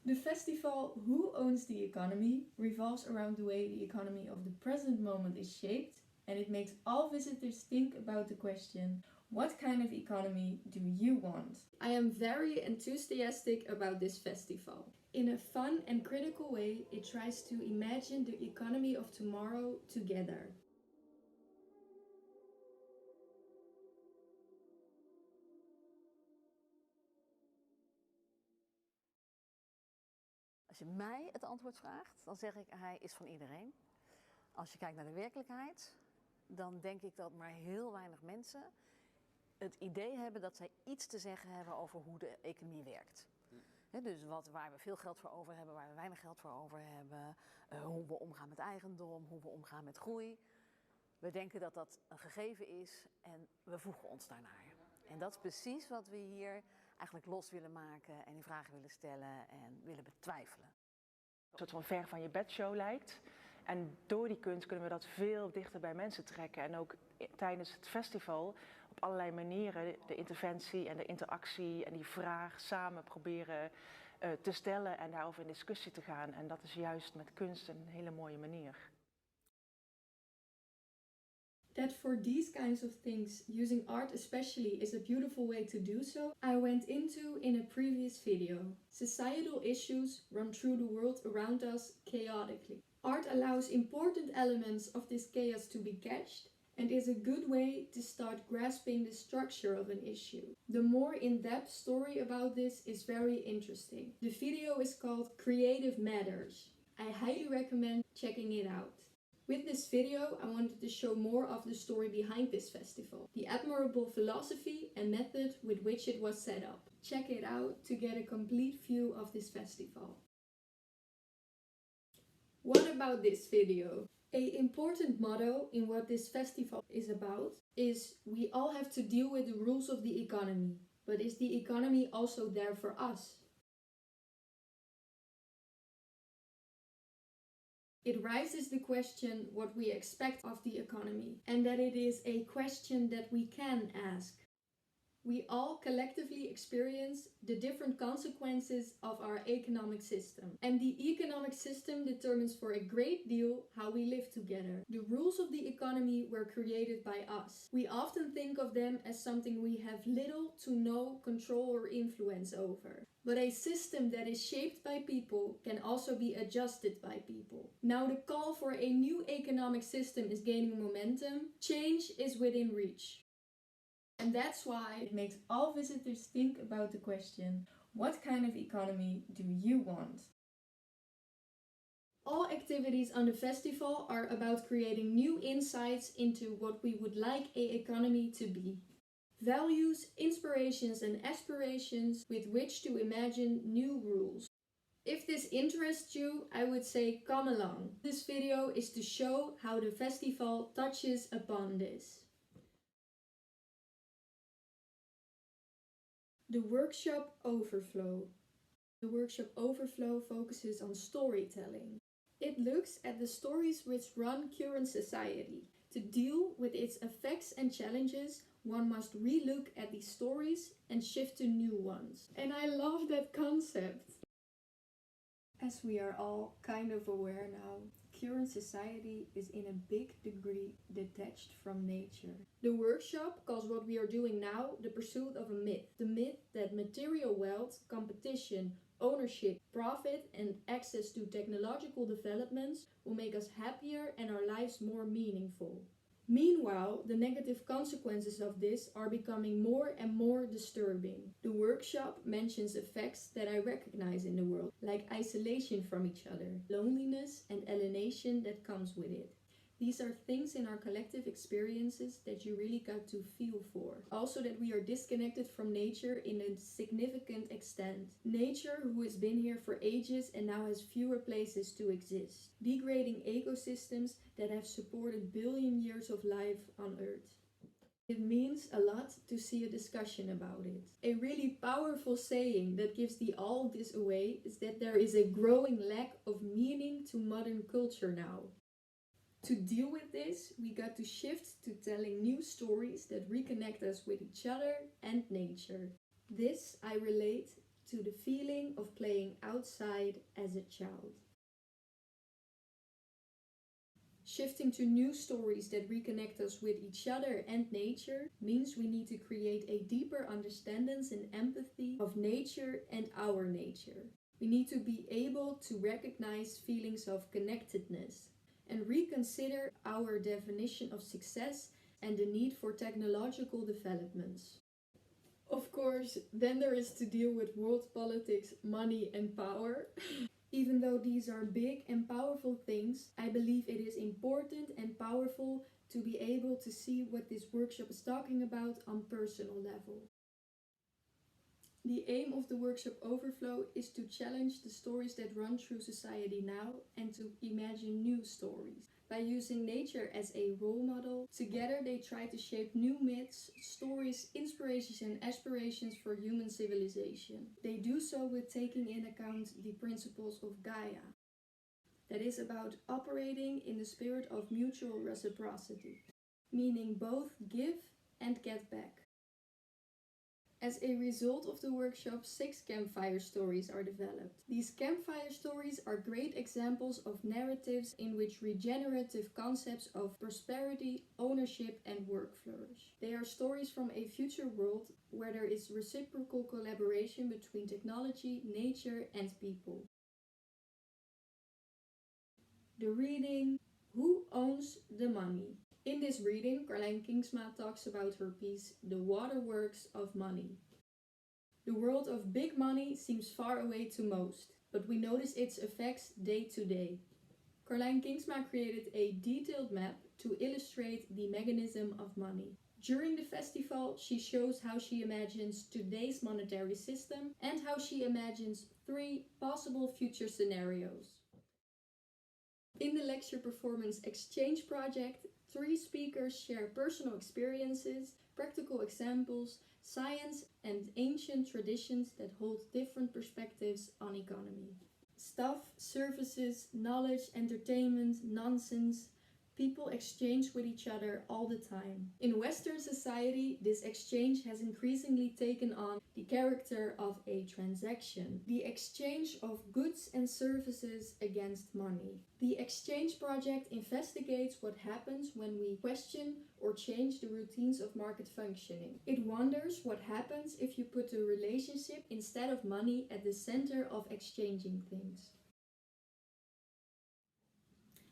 The festival Who Owns the Economy revolves around the way the economy of the present moment is shaped, and it makes all visitors think about the question, what kind of economy do you want? I am very enthusiastic about this festival. In a fun and critical way, it tries to imagine the economy of tomorrow together. Als je mij het antwoord vraagt, dan zeg ik hij is van iedereen. Als je kijkt naar de werkelijkheid, dan denk ik dat maar heel weinig mensen het idee hebben dat zij iets te zeggen hebben over hoe de economie werkt. Dus waar we veel geld voor over hebben, waar we weinig geld voor over hebben, hoe we omgaan met eigendom, hoe we omgaan met groei. We denken dat dat een gegeven is en we voegen ons daarnaar. En dat is precies wat we hier eigenlijk los willen maken en in vragen willen stellen en willen betwijfelen. Een soort van ver van je bedshow lijkt. En door die kunst kunnen we dat veel dichter bij mensen trekken. En ook tijdens het festival op allerlei manieren de interventie en de interactie en die vraag samen proberen te stellen en daarover in discussie te gaan. En dat is juist met kunst een hele mooie manier. That for these kinds of things, using art especially is a beautiful way to do so, I went into in a previous video. Societal issues run through the world around us chaotically. Art allows important elements of this chaos to be catched and is a good way to start grasping the structure of an issue. The more in-depth story about this is very interesting. The video is called Creative Matters. I highly recommend checking it out. With this video, I wanted to show more of the story behind this festival, the admirable philosophy and method with which it was set up. Check it out to get a complete view of this festival. What about this video? An important motto in what this festival is about is we all have to deal with the rules of the economy, but is the economy also there for us? It raises the question what we expect of the economy, and that it is a question that we can ask. We all collectively experience the different consequences of our economic system. And the economic system determines for a great deal how we live together. The rules of the economy were created by us. We often think of them as something we have little to no control or influence over. But a system that is shaped by people can also be adjusted by people. Now the call for a new economic system is gaining momentum. Change is within reach. And that's why it makes all visitors think about the question, what kind of economy do you want? All activities on the festival are about creating new insights into what we would like an economy to be. Values, inspirations and aspirations with which to imagine new rules. If this interests you, I would say come along. This video is to show how the festival touches upon this. The workshop Overflow. The workshop Overflow focuses on storytelling. It looks at the stories which run current society. To deal with its effects and challenges, one must relook at these stories and shift to new ones. And I love that concept. As we are all kind of aware now, current society is in a big degree detached from nature. The workshop calls what we are doing now the pursuit of a myth. The myth that material wealth, competition, ownership, profit and access to technological developments will make us happier and our lives more meaningful. Meanwhile, the negative consequences of this are becoming more and more disturbing. The workshop mentions effects that I recognize in the world, like isolation from each other, loneliness and alienation that comes with it. These are things in our collective experiences that you really got to feel for. Also that we are disconnected from nature in a significant extent. Nature who has been here for ages and now has fewer places to exist. Degrading ecosystems that have supported billion years of life on Earth. It means a lot to see a discussion about it. A really powerful saying that gives all this away is that there is a growing lack of meaning to modern culture now. To deal with this, we got to shift to telling new stories that reconnect us with each other and nature. This I relate to the feeling of playing outside as a child. Shifting to new stories that reconnect us with each other and nature means we need to create a deeper understanding and empathy of nature and our nature. We need to be able to recognize feelings of connectedness and reconsider our definition of success and the need for technological developments. Of course, then there is to deal with world politics, money and power. Even though these are big and powerful things, I believe it is important and powerful to be able to see what this workshop is talking about on personal level. The aim of the workshop Overflow is to challenge the stories that run through society now and to imagine new stories. By using nature as a role model, together they try to shape new myths, stories, inspirations and aspirations for human civilization. They do so with taking in account the principles of Gaia. That is about operating in the spirit of mutual reciprocity, meaning both give and get back. As a result of the workshop, 6 campfire stories are developed. These campfire stories are great examples of narratives in which regenerative concepts of prosperity, ownership and work flourish. They are stories from a future world where there is reciprocal collaboration between technology, nature and people. The reading, Who Owns the Money? In this reading, Carlijn Kingsma talks about her piece, The Waterworks of Money. The world of big money seems far away to most, but we notice its effects day to day. Carlijn Kingsma created a detailed map to illustrate the mechanism of money. During the festival, she shows how she imagines today's monetary system and how she imagines 3 possible future scenarios. In the lecture performance Exchange Project, 3 speakers share personal experiences, practical examples, science and ancient traditions that hold different perspectives on economy. Stuff, services, knowledge, entertainment, nonsense. People exchange with each other all the time. In Western society, this exchange has increasingly taken on the character of a transaction. The exchange of goods and services against money. The Exchange Project investigates what happens when we question or change the routines of market functioning. It wonders what happens if you put a relationship instead of money at the center of exchanging things.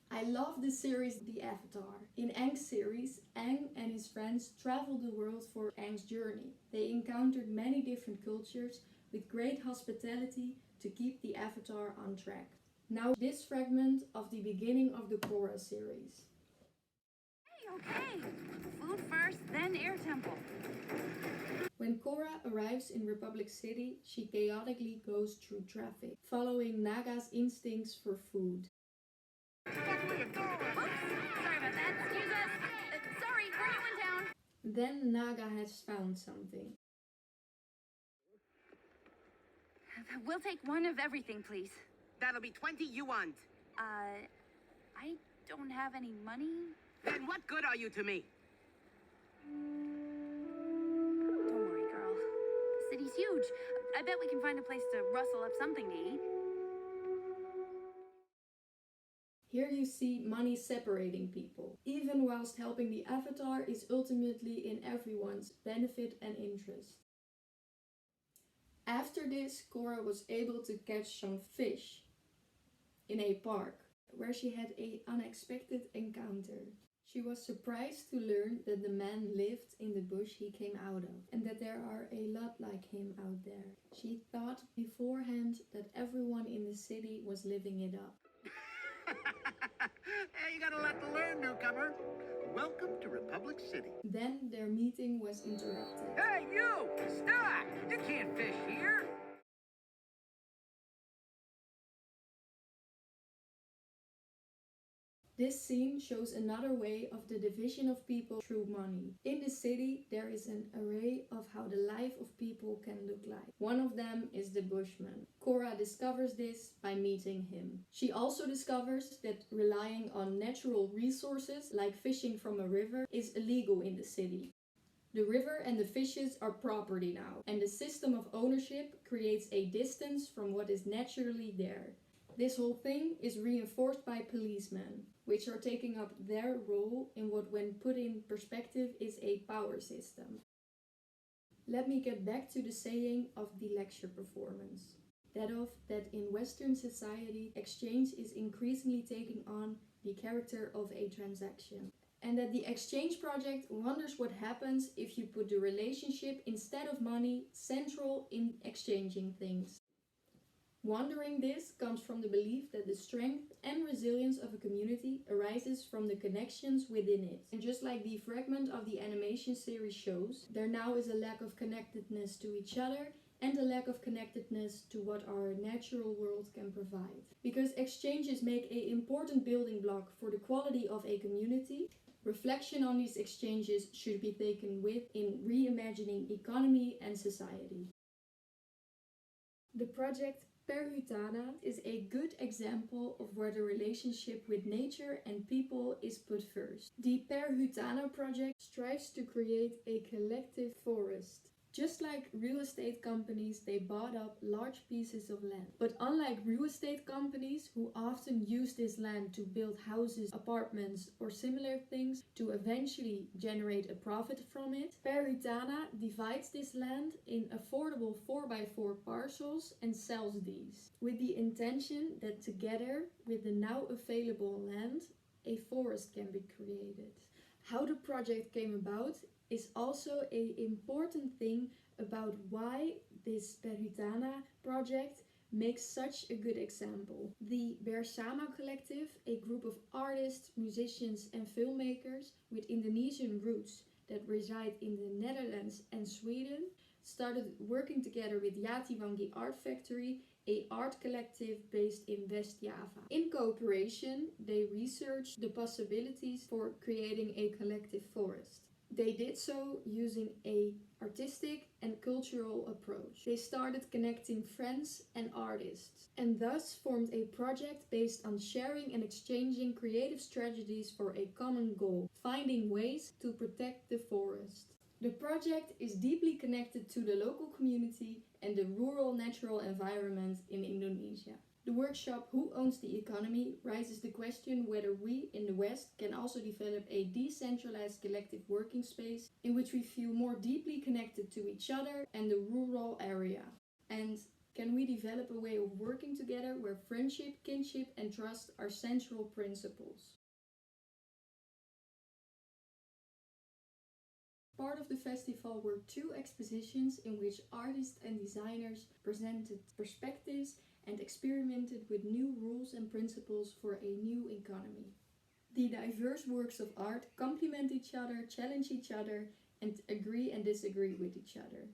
I love the series The Avatar. In Aang's series, Aang and his friends traveled the world for Aang's journey. They encountered many different cultures with great hospitality to keep the Avatar on track. Now this fragment of the beginning of the Korra series. Okay. Food first, then air temple. When Korra arrives in Republic City, she chaotically goes through traffic, following Naga's instincts for food. Oops, sorry about that. Excuse us. Sorry, we're new in town. Then Naga has found something. We'll take one of everything, please. That'll be 20 yuan. I don't have any money. Then what good are you to me? Don't worry, girl. The city's huge. I bet we can find a place to rustle up something to eat. Here you see money separating people, even whilst helping the Avatar is ultimately in everyone's benefit and interest. After this, Korra was able to catch some fish in a park, where she had an unexpected encounter. She was surprised to learn that the man lived in the bush he came out of, and that there are a lot like him out there. She thought beforehand that everyone in the city was living it up. Hey, you got a lot to learn, newcomer. Welcome to Republic City. Then their meeting was interrupted. Hey, you! Stop! You can't fish here! This scene shows another way of the division of people through money. In the city, there is an array of how the life of people can look like. One of them is the bushman. Korra discovers this by meeting him. She also discovers that relying on natural resources, like fishing from a river, is illegal in the city. The river and the fishes are property now, and the system of ownership creates a distance from what is naturally there. This whole thing is reinforced by policemen, which are taking up their role in what, when put in perspective, is a power system. Let me get back to the saying of the lecture performance. That in Western society, exchange is increasingly taking on the character of a transaction. And that the exchange project wonders what happens if you put the relationship instead of money central in exchanging things. Wondering this comes from the belief that the strength and resilience of a community arises from the connections within it. And just like the fragment of the animation series shows, there now is a lack of connectedness to each other and a lack of connectedness to what our natural world can provide. Because exchanges make an important building block for the quality of a community, reflection on these exchanges should be taken with in reimagining economy and society. The project Perhutana is a good example of where the relationship with nature and people is put first. The Perhutana project strives to create a collective forest. Just like real estate companies, they bought up large pieces of land. But unlike real estate companies, who often use this land to build houses, apartments, or similar things to eventually generate a profit from it, Perhutana divides this land in affordable 4x4 parcels and sells these, with the intention that together with the now available land, a forest can be created. How the project came about is also an important thing about why this Perhutana project makes such a good example. The Bersama Collective, a group of artists, musicians and filmmakers with Indonesian roots that reside in the Netherlands and Sweden, started working together with Jatiwangi Art Factory, an art collective based in West Java. In cooperation, they researched the possibilities for creating a collective forest. They did so using an artistic and cultural approach. They started connecting friends and artists, and thus formed a project based on sharing and exchanging creative strategies for a common goal, finding ways to protect the forest. The project is deeply connected to the local community and the rural natural environment in Indonesia. The workshop Who Owns the Economy raises the question whether we in the West can also develop a decentralized collective working space in which we feel more deeply connected to each other and the rural area. And can we develop a way of working together where friendship, kinship and trust are central principles? Part of the festival were 2 expositions in which artists and designers presented perspectives and experimented with new rules and principles for a new economy. The diverse works of art complement each other, challenge each other, and agree and disagree with each other.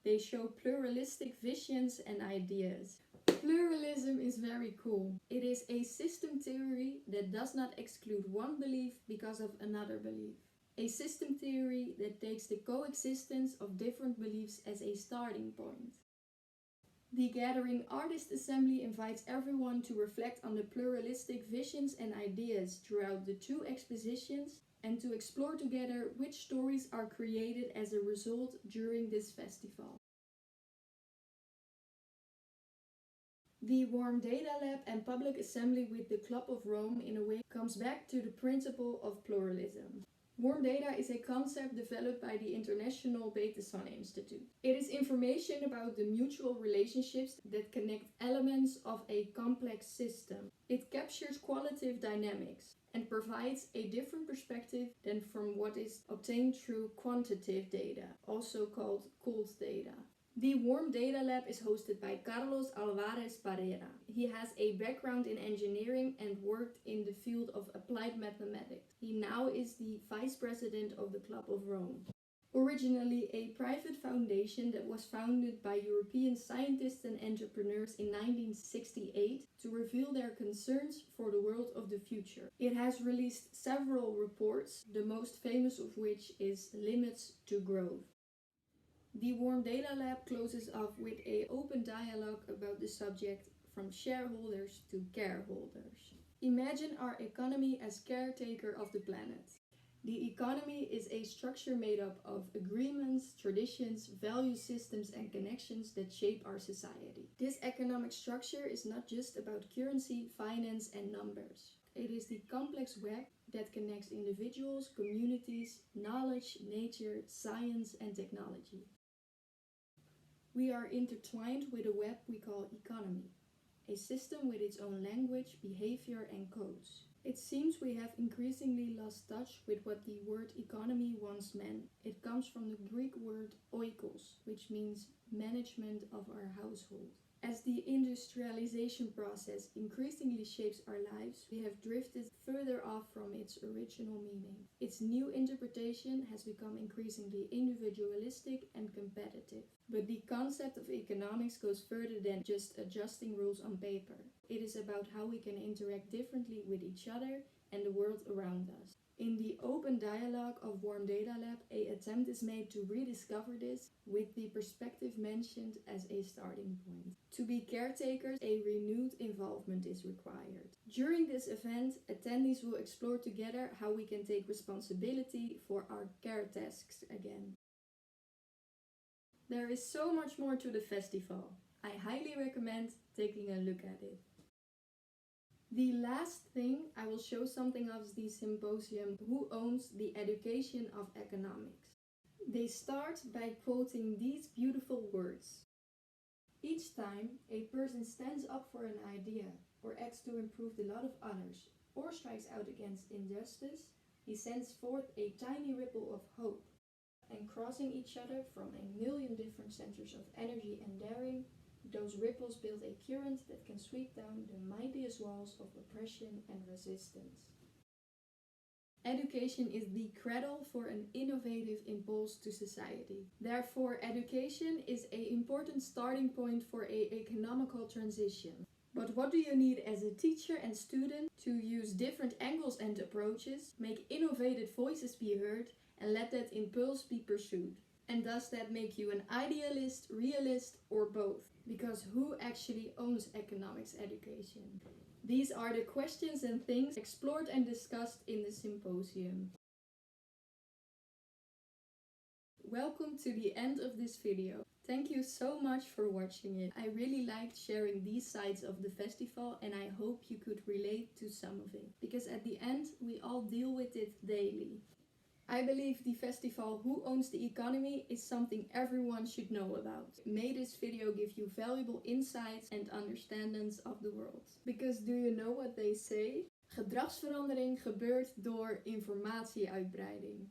They show pluralistic visions and ideas. Pluralism is very cool. It is a system theory that does not exclude one belief because of another belief. A system theory that takes the coexistence of different beliefs as a starting point. The gathering Artist Assembly invites everyone to reflect on the pluralistic visions and ideas throughout the 2 expositions and to explore together which stories are created as a result during this festival. The Warm Data Lab and Public Assembly with the Club of Rome in a way comes back to the principle of pluralism. Warm data is a concept developed by the International Sun Institute. It is information about the mutual relationships that connect elements of a complex system. It captures qualitative dynamics and provides a different perspective than from what is obtained through quantitative data, also called cold data. The Warm Data Lab is hosted by Carlos Alvarez Barrera. He has a background in engineering and worked in the field of applied mathematics. He now is the vice president of the Club of Rome. Originally a private foundation that was founded by European scientists and entrepreneurs in 1968 to reveal their concerns for the world of the future. It has released several reports, the most famous of which is Limits to Growth. The Warm Data Lab closes off with an open dialogue about the subject from shareholders to careholders. Imagine our economy as caretaker of the planet. The economy is a structure made up of agreements, traditions, value systems, and connections that shape our society. This economic structure is not just about currency, finance, and numbers. It is the complex web that connects individuals, communities, knowledge, nature, science, and technology. We are intertwined with a web we call economy, a system with its own language, behavior, and codes. It seems we have increasingly lost touch with what the word economy once meant. It comes from the Greek word oikos, which means management of our household. As the industrialization process increasingly shapes our lives, we have drifted further off from its original meaning. Its new interpretation has become increasingly individualistic and competitive. But the concept of economics goes further than just adjusting rules on paper. It is about how we can interact differently with each other and the world around us. In the open dialogue of Warm Data Lab, an attempt is made to rediscover this with the perspective mentioned as a starting point. To be caretakers, a renewed involvement is required. During this event, attendees will explore together how we can take responsibility for our care tasks again. There is so much more to the festival. I highly recommend taking a look at it. The last thing I will show something of the symposium, Who Owns the Education of Economics? They start by quoting these beautiful words. Each time a person stands up for an idea or acts to improve the lot of others or strikes out against injustice, he sends forth a tiny ripple of hope, and crossing each other from a million different centers of energy and daring, those ripples build a current that can sweep down the mightiest walls of oppression and resistance. Education is the cradle for an innovative impulse to society. Therefore, education is an important starting point for an economical transition. But what do you need as a teacher and student to use different angles and approaches, make innovative voices be heard, and let that impulse be pursued? And does that make you an idealist, realist, or both? Because who actually owns economics education? These are the questions and things explored and discussed in the symposium. Welcome to the end of this video. Thank you so much for watching it. I really liked sharing these sides of the festival and I hope you could relate to some of it. Because at the end, we all deal with it daily. I believe the festival Who Owns the Economy is something everyone should know about. May this video give you valuable insights and understandings of the world. Because do you know what they say? Gedragsverandering gebeurt door informatieuitbreiding.